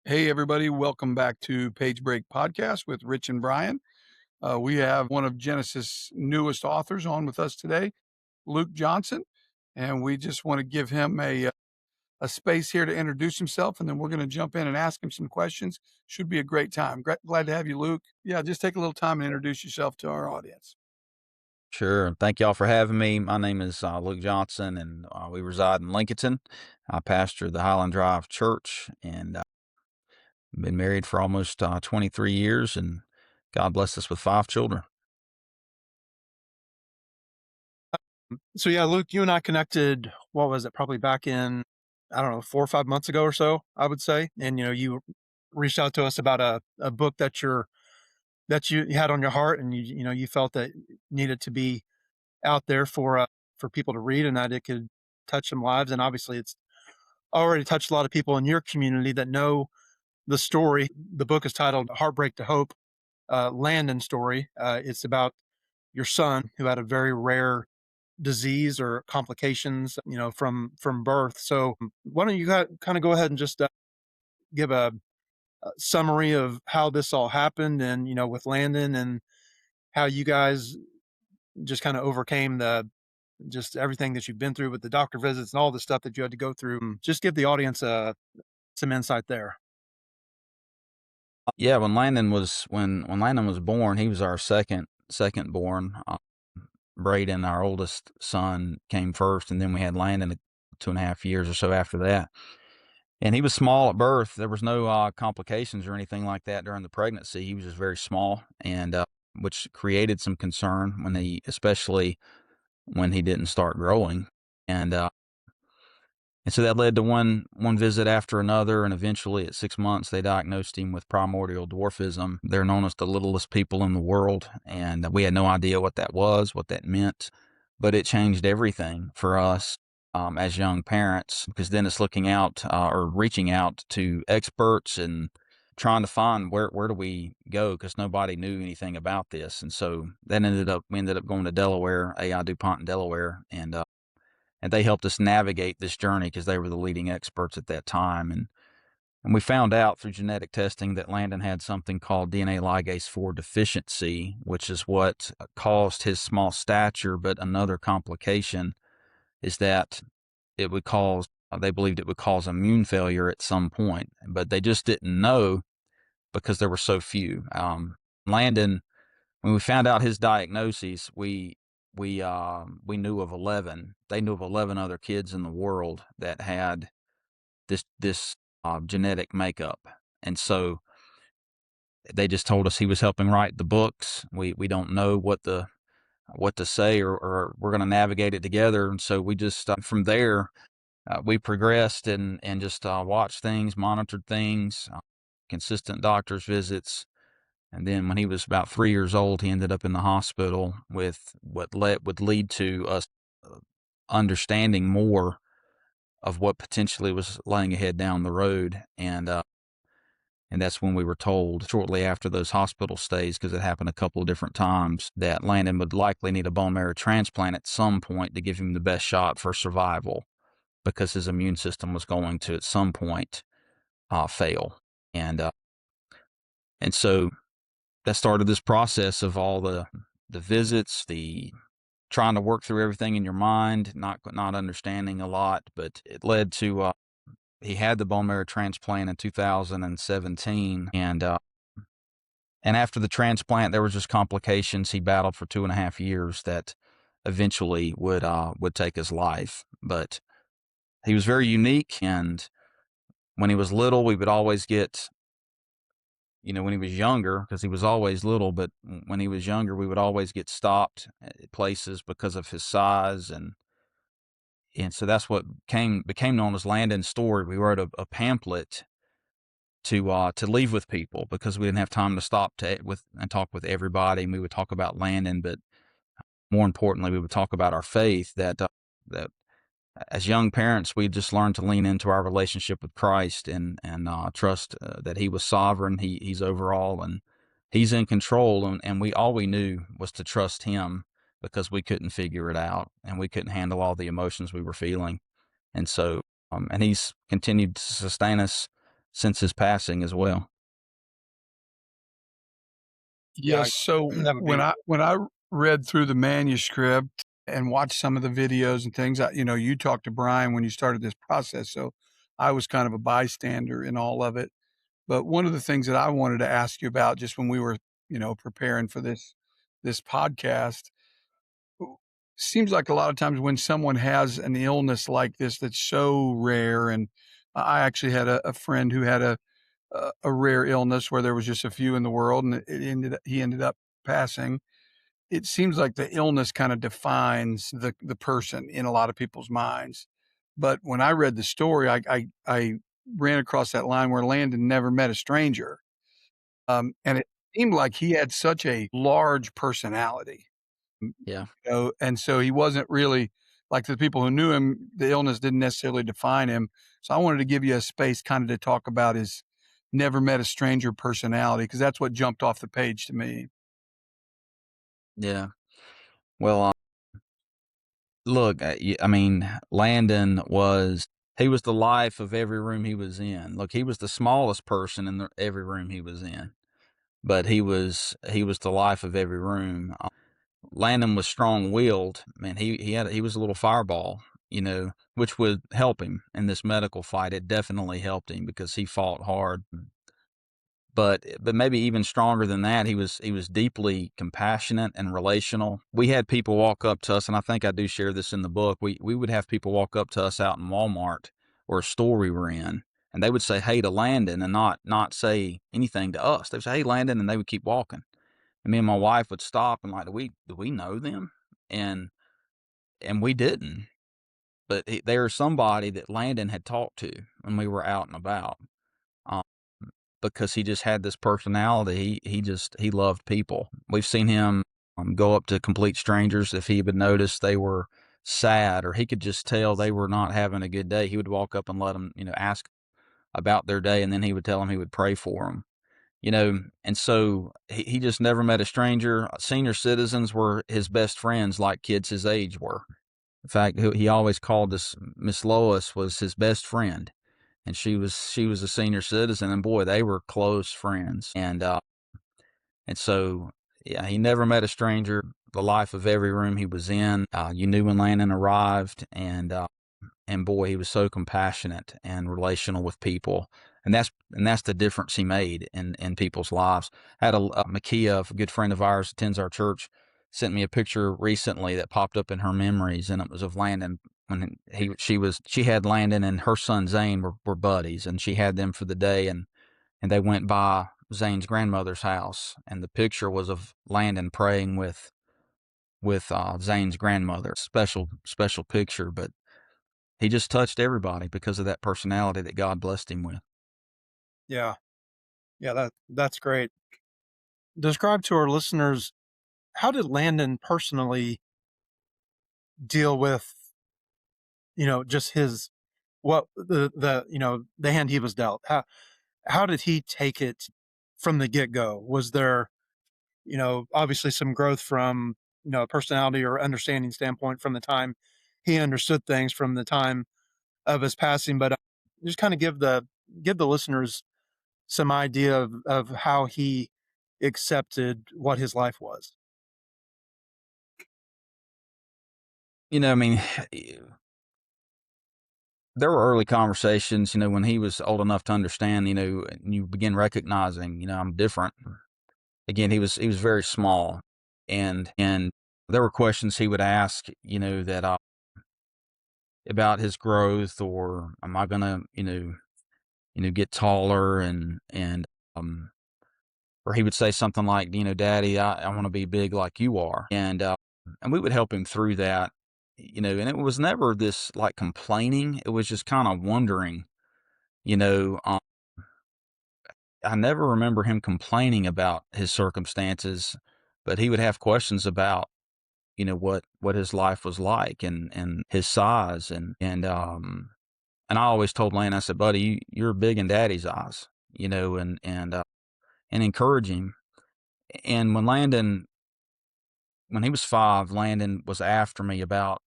Hey, everybody. Welcome back to Page Break Podcast with Rich and Brian. We have one of Genesis' newest authors on with us today, Luke Johnson, and we just want to give him a space here to introduce himself, and then we're going to jump in and ask him some questions. Should be a great time. Glad to have you, Luke. Yeah, just take a little time and introduce yourself to our audience. Sure. Thank y'all for having me. My name is Luke Johnson, and we reside in Lincoln. I pastor the Highland Drive Church, and been married for almost 23 years, and God blessed us with 5 children. So yeah, Luke, you and I connected, what was it, probably back in, I don't know, 4 or 5 months ago or so, I would say. And you reached out to us about a book that you had on your heart, and you felt that needed to be out there for people to read, and that it could touch some lives. And obviously it's already touched a lot of people in your community that know the story. The book is titled Heartbreak to Hope, Landen story. It's about your son who had a very rare disease or complications, from birth. So why don't you kind of go ahead and just give a summary of how this all happened, and with Landon, and how you guys just kind of overcame the just everything that you've been through with the doctor visits and all the stuff that you had to go through. Just give the audience some insight there. Yeah, when Landon was born, he was our second born. Braden, our oldest son, came first, and then we had Landon 2.5 years or so after that. And he was small at birth. There was no complications or anything like that during the pregnancy. He was just very small, and which created some concern especially when he didn't start growing. And and so that led to one visit after another, and eventually at 6 months they diagnosed him with primordial dwarfism. They're known as the littlest people in the world, and we had no idea what that was, what that meant, but it changed everything for us as young parents, because then it's looking out or reaching out to experts and trying to find where do we go, because nobody knew anything about this. And so that we ended up going to Delaware, AI DuPont in Delaware, and they helped us navigate this journey because they were the leading experts at that time. And we found out through genetic testing that Landon had something called DNA ligase 4 deficiency, which is what caused his small stature. But another complication is that they believed it would cause immune failure at some point, but they just didn't know because there were so few. Landon, when we found out his diagnoses, we knew of 11. They knew of 11 other kids in the world that had this genetic makeup, and so they just told us he was helping write the books. We don't know what to say, or we're going to navigate it together. And so we just from there we progressed and just watched things, monitored things, consistent doctor's visits. And then when he was about 3 years old, he ended up in the hospital with what would lead to us understanding more of what potentially was laying ahead down the road. And that's when we were told shortly after those hospital stays, because it happened a couple of different times, that Landon would likely need a bone marrow transplant at some point to give him the best shot for survival, because his immune system was going to at some point fail. And so that started this process of all the visits, the trying to work through everything in your mind, not understanding a lot, but it led to he had the bone marrow transplant in 2017, and after the transplant there was just complications. He battled for 2.5 years that eventually would take his life. But he was very unique, and when he was little, we would always get, when he was younger, because he was always little, but when he was younger, we would always get stopped at places because of his size. And so that's what became known as Landon's story. We wrote a pamphlet to leave with people, because we didn't have time to stop and talk with everybody. And we would talk about Landon, but more importantly, we would talk about our faith, that as young parents, we just learned to lean into our relationship with Christ and trust that He was sovereign. He's over all, and He's in control. And all we knew was to trust Him, because we couldn't figure it out, and we couldn't handle all the emotions we were feeling. And so, and He's continued to sustain us since his passing as well. Yeah, Yes. So that would be when I read through the manuscript and watched some of the videos and things, you talked to Brian when you started this process, so I was kind of a bystander in all of it. But one of the things that I wanted to ask you about just when we were, preparing for this podcast, seems like a lot of times when someone has an illness like this that's so rare, and I actually had a friend who had a rare illness where there was just a few in the world, and he ended up passing. It seems like the illness kind of defines the person in a lot of people's minds. But when I read the story, I ran across that line where Landon never met a stranger, and it seemed like he had such a large personality. Yeah. And so he wasn't really like the people who knew him, the illness didn't necessarily define him. So I wanted to give you a space kind of to talk about his never met a stranger personality, because that's what jumped off the page to me. Yeah. Well, look, I mean, Landon he was the life of every room he was in. Look, he was the smallest person in every room he was in, but he was the life of every room. Landon was strong-willed. Man, he was a little fireball, which would help him in this medical fight. It definitely helped him because he fought hard. But maybe even stronger than that, he was deeply compassionate and relational. We had people walk up to us, and I think I do share this in the book. We would have people walk up to us out in Walmart or a store we were in, and they would say hey to Landon and not say anything to us. They would say hey Landon, and they would keep walking. And me and my wife would stop and like, do we know them? And we didn't. But they were somebody that Landon had talked to when we were out and about. Um, because he just had this personality. He loved people. We've seen him go up to complete strangers if he would notice they were sad or he could just tell they were not having a good day. He would walk up and let them, ask about their day, and then he would tell them he would pray for them. And so he just never met a stranger. Senior citizens were his best friends, like kids his age were. In fact, he always called us Miss Lois was his best friend, and she was a senior citizen, and boy, they were close friends. And so yeah, he never met a stranger. The life of every room he was in. You knew when Landon arrived, and boy, he was so compassionate and relational with people. And that's the difference he made in people's lives. I had Makia, a good friend of ours, attends our church, sent me a picture recently that popped up in her memories, and it was of Landon when she had Landon and her son Zane were buddies, and she had them for the day, and they went by Zane's grandmother's house, and the picture was of Landon praying with Zane's grandmother. Special picture, but he just touched everybody because of that personality that God blessed him with. yeah. That's great. Describe to our listeners, how did Landon personally deal with, just his what the hand he was dealt? How did he take it from the get-go? Was there, obviously some growth from, a personality or understanding standpoint from the time he understood things from the time of his passing, but just kind of give the listeners some idea of how he accepted what his life was. I mean, there were early conversations, when he was old enough to understand, and you begin recognizing, I'm different. Again, he was very small, and there were questions he would ask, that about his growth, or am I gonna, get taller, um, or he would say something like, Daddy, I want to be big like you are, and we would help him through that, and it was never this like complaining. It was just kind of wondering, you know. I never remember him complaining about his circumstances, but he would have questions about, what his life was like and his size and I always told Lane, I said, buddy, you're big in Daddy's eyes, and encourage him. And when he was 5, Landon was after me about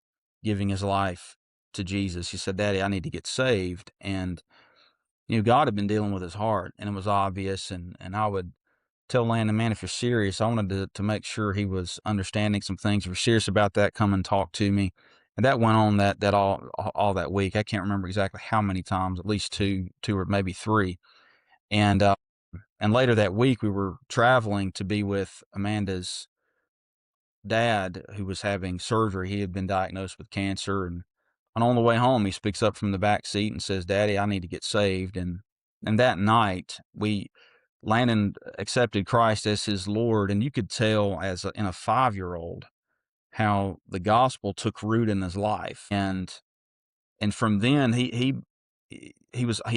giving his life to Jesus. He said, Daddy, I need to get saved. And God had been dealing with his heart, and it was obvious. And I would tell Landon, man, if you're serious, I wanted to make sure he was understanding some things. If you're serious about that, come and talk to me. And that went on that all that week. I can't remember exactly how many times, at least two or maybe three. And later that week, we were traveling to be with Amanda's dad, who was having surgery. He had been diagnosed with cancer, and on the way home, he speaks up from the back seat and says, "Daddy, I need to get saved." And that night, Landon accepted Christ as his Lord, and you could tell in a 5-year-old how the gospel took root in his life. And from then he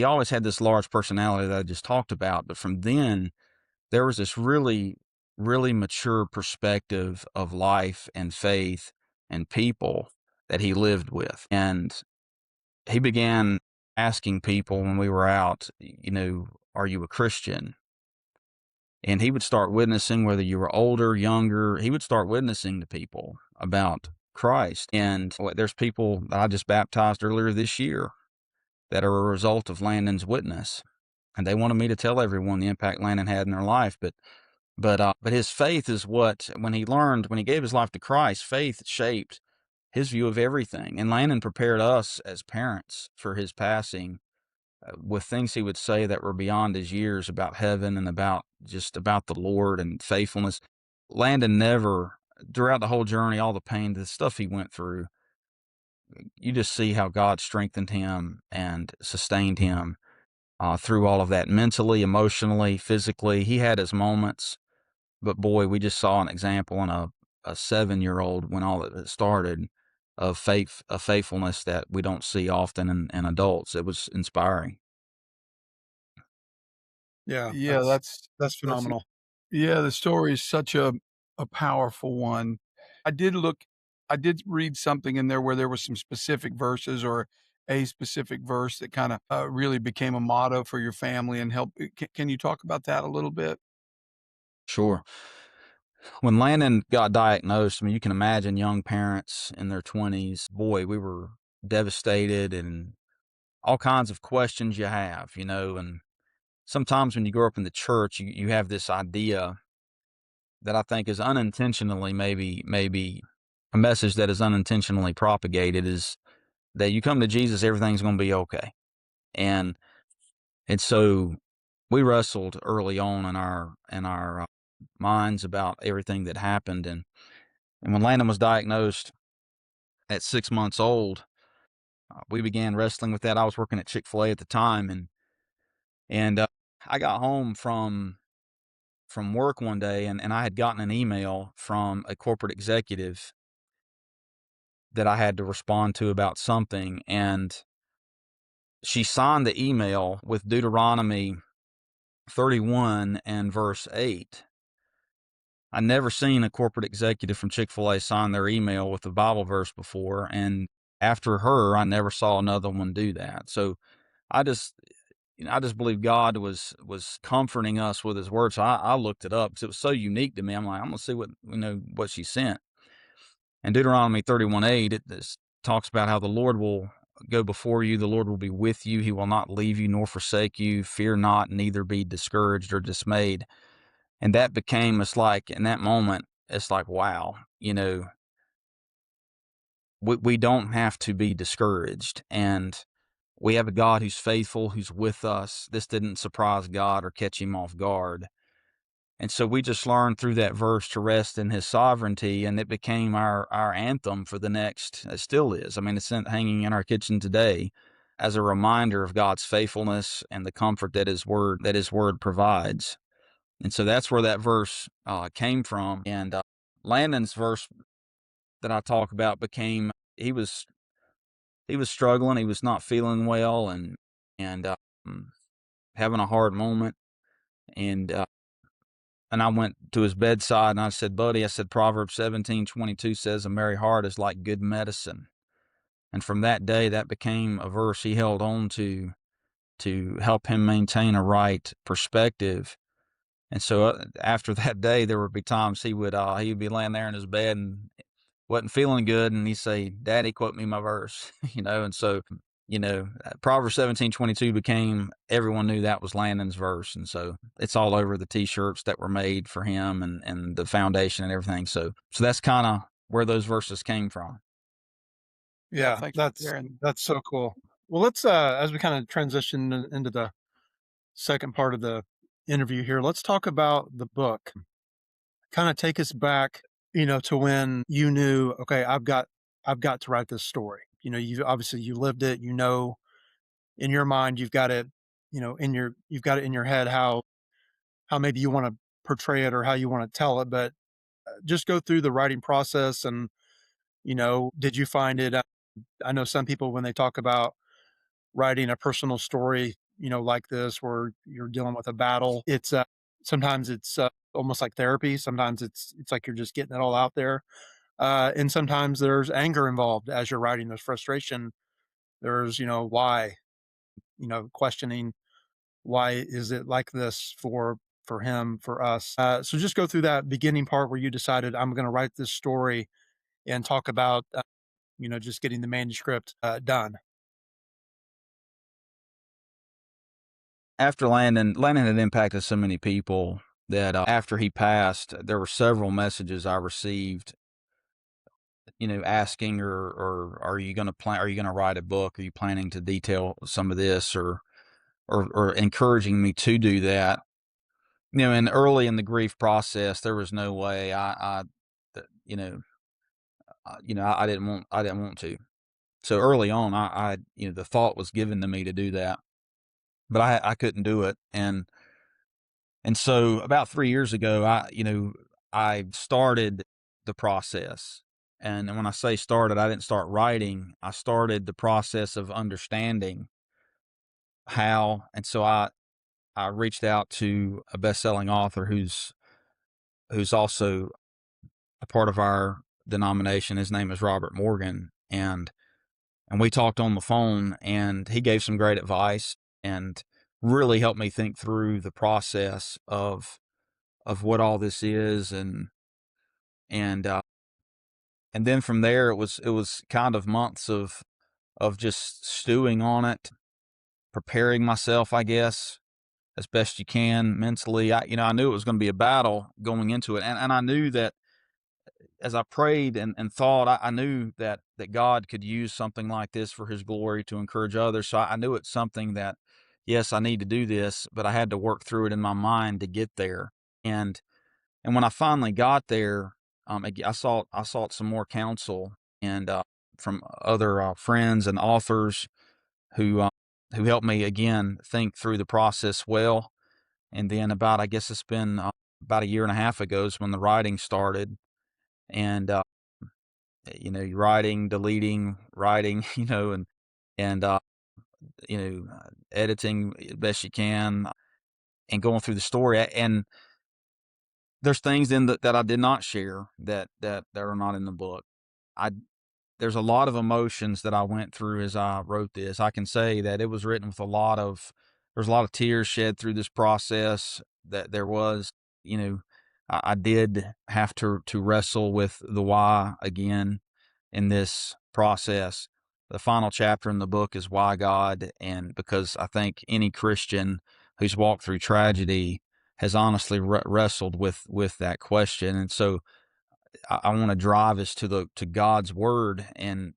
always had this large personality that I just talked about, but from then there was this really, really mature perspective of life and faith and people that he lived with. And he began asking people when we were out, are you a Christian? And he would start witnessing, whether you were older, younger, he would start witnessing to people about Christ. And there's people that I just baptized earlier this year that are a result of Landon's witness. And they wanted me to tell everyone the impact Landon had in their life. But his faith is what, when he gave his life to Christ, faith shaped his view of everything. And Landon prepared us as parents for his passing with things he would say that were beyond his years about heaven and about the Lord and faithfulness. Landon never, throughout the whole journey, all the pain, the stuff he went through, you just see how God strengthened him and sustained him through all of that, mentally, emotionally, physically. He had his moments, but boy, we just saw an example in a 7-year-old when all of it started of faithfulness that we don't see often in adults. It was inspiring. Yeah, Yeah, that's phenomenal. yeah, the story is such a powerful one. I did look I did read something in there where there was some specific verses or a specific verse that kinda, really became a motto for your family and help can you talk about that a little bit? Sure. When Landon got diagnosed, I mean, you can imagine young parents in their 20s. Boy, we were devastated and all kinds of questions you have, and sometimes when you grow up in the church, you have this idea that I think is unintentionally, maybe a message that is unintentionally propagated, is that you come to Jesus, everything's going to be okay. And so we wrestled early on in our minds about everything that happened. And when Landon was diagnosed at 6 months old, we began wrestling with that. I was working at Chick-fil-A at the time, and I got home from work one day, and I had gotten an email from a corporate executive that I had to respond to about something, and she signed the email with Deuteronomy 31 and verse 8. I never seen a corporate executive from Chick-fil-A sign their email with a Bible verse before, and after her, I never saw another one do that. So I just, I just believe God was comforting us with His word. So I looked it up because it was so unique to me. I'm like, I'm gonna see what she sent. And Deuteronomy 31:8, it talks about how the Lord will go before you, the Lord will be with you, He will not leave you nor forsake you. Fear not, neither be discouraged or dismayed. And that became, it's like in that moment, it's like, wow, we don't have to be discouraged. And we have a God who's faithful, who's with us. This didn't surprise God or catch Him off guard. And so we just learned through that verse to rest in His sovereignty, and it became our anthem for the next, it still is. I mean, it's hanging in our kitchen today as a reminder of God's faithfulness and the comfort that His word provides. And so that's where that verse came from. And Landon's verse that I talk about became, he was struggling. He was not feeling well, and having a hard moment. And I went to his bedside and I said, buddy, I said, Proverbs 17:22 says, a merry heart is like good medicine. And from that day, that became a verse he held on to help him maintain a right perspective. And so after that day, there would be times he would be laying there in his bed and wasn't feeling good, and he'd say, Daddy, quote me my verse, And so Proverbs 17:22 became, everyone knew that was Landen's verse. And so it's all over the t-shirts that were made for him and the foundation and everything. So that's kind of where those verses came from. Yeah, Yeah, thanks for that's sharing. that's so cool. Well, let's as we kind of transition into the second part of the interview here, let's talk about the book. Kind of take us back, to when you knew, okay, I've got to write this story. You obviously you lived it, in your mind you've got it, you've got it in your head how maybe you want to portray it or how you want to tell it, but just go through the writing process and, did you find it I know some people when they talk about writing a personal story, like this, where you're dealing with a battle, it's sometimes it's almost like therapy. Sometimes it's like you're just getting it all out there, and sometimes there's anger involved as you're writing. There's frustration. There's why, questioning why is it like this for him, for us. So just go through that beginning part where you decided I'm going to write this story and talk about just getting the manuscript done. After Landon had impacted so many people that after he passed, there were several messages I received, asking, or are you going to are you going to write a book? Are you planning to detail some of this, or encouraging me to do that? And early in the grief process, there was no way th- you know, I didn't want to. So early on, the thought was given to me to do that, but I couldn't do it. And so about 3 years ago, I started the process. And when I say started, I didn't start writing. I started the process of understanding how. And so I reached out to a best-selling author who's also a part of our denomination. His name is Robert Morgan, and we talked on the phone, and he gave some great advice and really helped me think through the process of what all this is, and uh, and then from there it was kind of months of just stewing on it, preparing myself, I guess, as best you can mentally. I knew it was going to be a battle going into it, and I knew that as I prayed and thought, I knew that God could use something like this for His glory to encourage others. So I knew it's something that, yes, I need to do this, but I had to work through it in my mind to get there. And And when I finally got there, I sought some more counsel and from other friends and authors who uh, who helped me again think through the process well. And then I guess it's been about a year and a half ago is when the writing started. And writing, deleting, writing, and editing best you can and going through the story. And there's things that I did not share that are not in the book. I There's a lot of emotions that I went through as I wrote this. I can say that it was written with there's a lot of tears shed through this process. That there was, you know, I did have to wrestle with the why again in this process. The final chapter in the book is why God, and because I think any Christian who's walked through tragedy has honestly wrestled with that question. And so I want to drive us to God's word and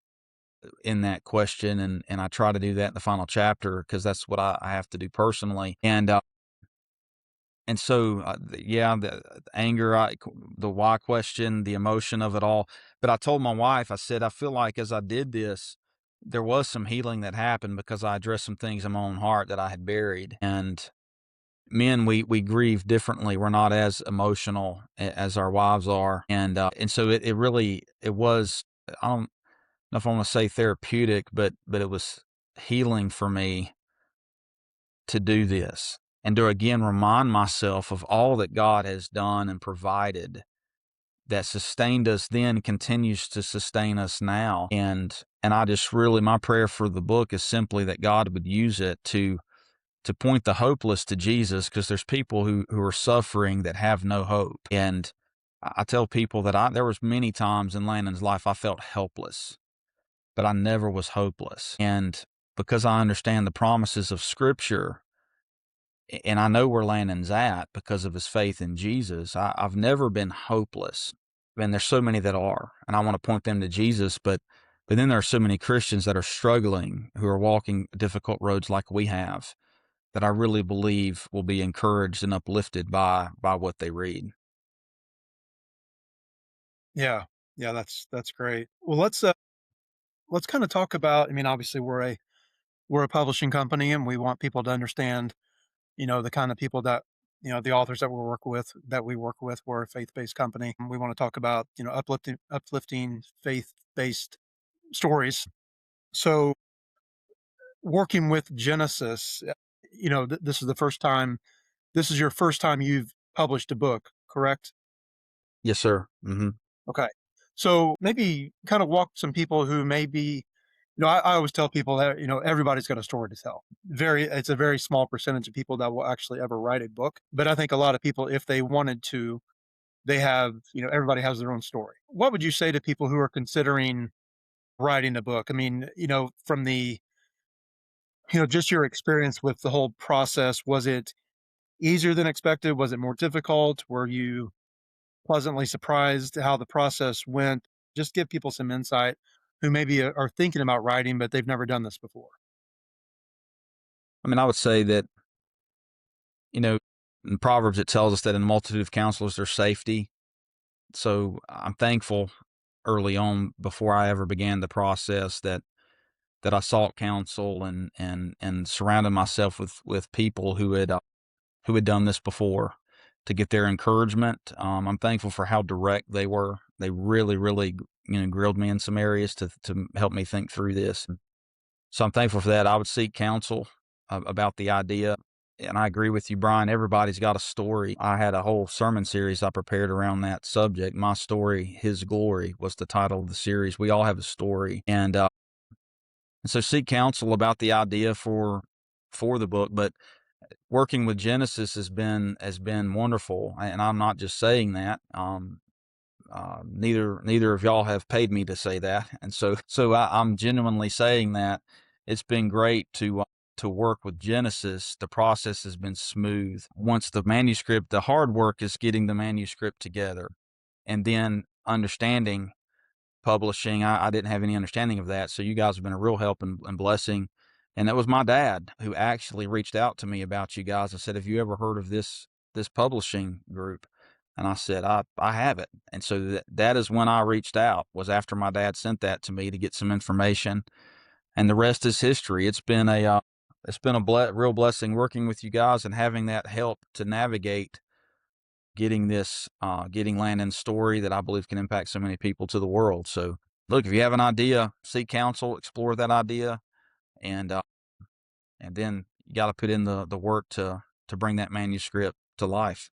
in that question, and I try to do that in the final chapter because that's what I have to do personally. And so yeah, the anger, the why question, the emotion of it all. But I told my wife, I said, I feel like as I did this, there was some healing that happened because I addressed some things in my own heart that I had buried. And men, we grieve differently. We're not as emotional as our wives are. And so it really, it was, I don't know if I want to say therapeutic, but it was healing for me to do this and to again remind myself of all that God has done and provided that sustained us then, continues to sustain us now. And I just really, my prayer for the book is simply that God would use it to point the hopeless to Jesus, because there's people who are suffering that have no hope. And I tell people that there was many times in Landon's life I felt helpless, but I never was hopeless. And because I understand the promises of Scripture, and I know where Landon's at because of his faith in Jesus. I've never been hopeless. And there's so many that are, and I want to point them to Jesus, but then there are so many Christians that are struggling, who are walking difficult roads like we have, that I really believe will be encouraged and uplifted by what they read. Yeah. Yeah, that's great. Well, let's kind of talk about, I mean, obviously we're a publishing company and we want people to understand, the kind of people that, the authors that we work with, we're a faith-based company. We want to talk about, uplifting faith-based stories. So working with Genesis, this is your first time you've published a book, correct? Yes, sir. Hmm. Okay. So maybe kind of walk some people who maybe, I always tell people that, everybody's got a story to tell. It's a very small percentage of people that will actually ever write a book. But I think a lot of people, if they wanted to, they have, everybody has their own story. What would you say to people who are considering writing a book? I mean, from the, just your experience with the whole process, was it easier than expected? Was it more difficult? Were you pleasantly surprised how the process went? Just give people some insight who maybe are thinking about writing, but they've never done this before. I mean, I would say that, in Proverbs, it tells us that in the multitude of counselors, there's safety. So I'm thankful early on, before I ever began the process, that I sought counsel and surrounded myself with people who had done this before, to get their encouragement. I'm thankful for how direct they were. They really, really, grilled me in some areas to help me think through this. So I'm thankful for that. I would seek counsel about the idea. And I agree with you, Brian. Everybody's got a story. I had a whole sermon series I prepared around that subject. My Story, His Glory was the title of the series. We all have a story. And so seek counsel about the idea for the book. But working with Genesis has been wonderful. And I'm not just saying that. Neither of y'all have paid me to say that, and so I'm genuinely saying that it's been great to work with Genesis. The process has been smooth. Once the hard work is getting the manuscript together, and then understanding publishing. I didn't have any understanding of that, so you guys have been a real help and blessing. And that was my dad who actually reached out to me about you guys and said, "Have you ever heard of this publishing group?" And I said, I haven't. And so that is when I reached out, was after my dad sent that to me to get some information. And the rest is history. It's been a real blessing working with you guys and having that help to navigate getting Landon's story that I believe can impact so many people to the world. So look, if you have an idea, seek counsel, explore that idea, and then you got to put in the work to bring that manuscript to life.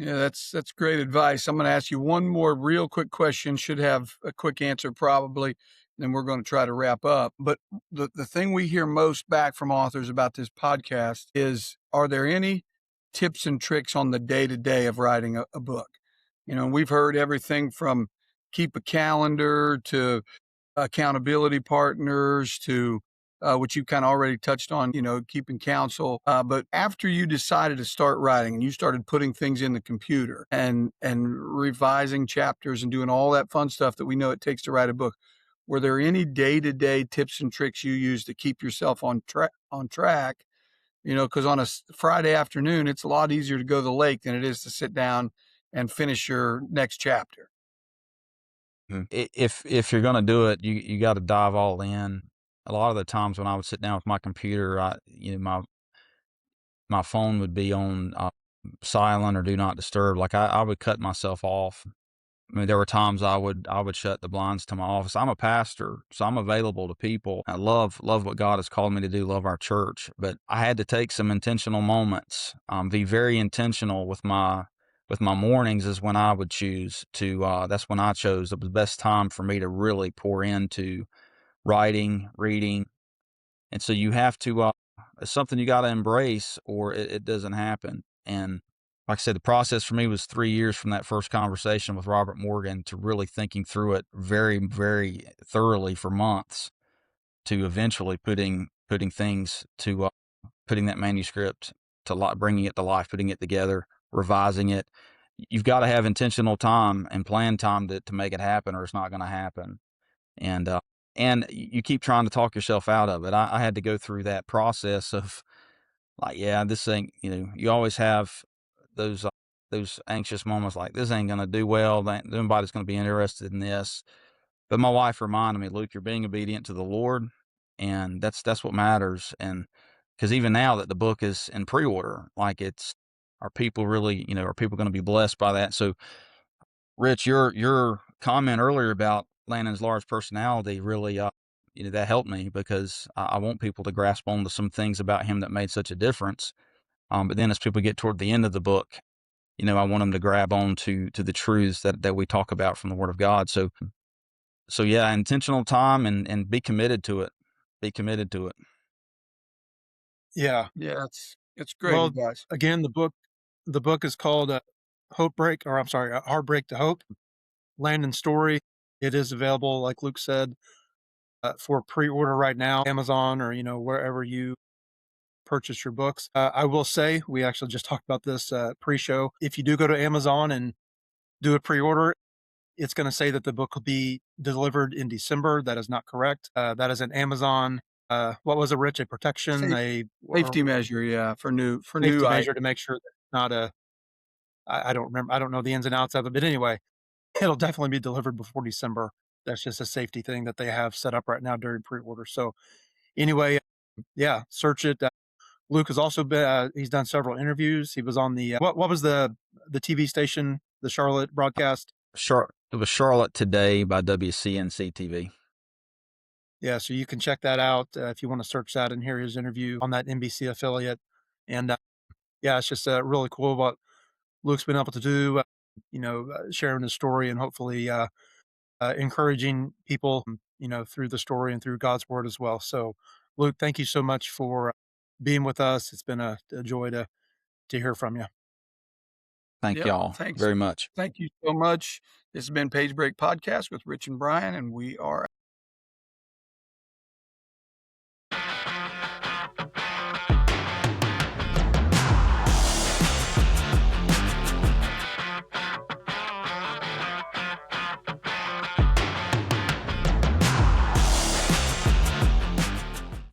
Yeah, that's great advice. I'm going to ask you one more real quick question. Should have a quick answer probably. Then we're going to try to wrap up. But the thing we hear most back from authors about this podcast is, are there any tips and tricks on the day-to-day of writing a book? We've heard everything from keep a calendar to accountability partners to which you kind of already touched on, keeping counsel. But after you decided to start writing and you started putting things in the computer and revising chapters and doing all that fun stuff that we know it takes to write a book, were there any day-to-day tips and tricks you use to keep yourself on track? Because on a Friday afternoon, it's a lot easier to go to the lake than it is to sit down and finish your next chapter. If you're going to do it, you got to dive all in. A lot of the times when I would sit down with my computer, my phone would be on silent or do not disturb. Like I would cut myself off. I mean, there were times I would shut the blinds to my office. I'm a pastor, so I'm available to people. I love what God has called me to do, love our church. But I had to take some intentional moments, be very intentional with my mornings. Is when I would choose to. That's when I chose. It was the best time for me to really pour into writing, reading, and so you have to. It's something you got to embrace, or it doesn't happen. And like I said, the process for me was 3 years from that first conversation with Robert Morgan to really thinking through it very, very thoroughly for months. to eventually putting things to putting that manuscript to bringing it to life, putting it together, revising it. You've got to have intentional time and plan time to make it happen, or it's not going to happen. And you keep trying to talk yourself out of it. I had to go through that process of like, yeah, this thing, you always have those anxious moments like this ain't going to do well. Nobody's going to be interested in this. But my wife reminded me, Luke, you're being obedient to the Lord, and that's what matters. And because even now that the book is in pre-order, like are people really, are people going to be blessed by that? So, Rich, your comment earlier about Landon's large personality really, that helped me because I want people to grasp onto some things about him that made such a difference. But then as people get toward the end of the book, I want them to grab on to the truths that we talk about from the Word of God. So yeah, intentional time and be committed to it. Be committed to it. Yeah. Yeah, it's great Well, advice. again, the book is called Heartbreak to Hope, Landon's story. It is available, like Luke said, for pre-order right now, Amazon or wherever you purchase your books. I will say, we actually just talked about this pre-show. If you do go to Amazon and do a pre-order, it's going to say that the book will be delivered in December. That is not correct. That is an Amazon. What was it, Rich? A protection, Safety measure, yeah, for new safety items. measure to make sure that it's not a. I don't remember. I don't know the ins and outs of it, but anyway, it'll definitely be delivered before December. That's just a safety thing that they have set up right now during pre-order. So anyway, yeah, search it. Luke has also been. He's done several interviews. He was on the what was the TV station, the Charlotte broadcast. It was Charlotte Today by WCNC TV. Yeah, so you can check that out if you want to search that and hear his interview on that NBC affiliate. And yeah, it's just really cool what Luke's been able to do. Sharing his story and hopefully encouraging people, through the story and through God's word as well. So, Luke, thank you so much for being with us. It's been a joy to hear from you. Thank y'all very much. Thank you so much. This has been Page Break Podcast with Rich and Brian, and we are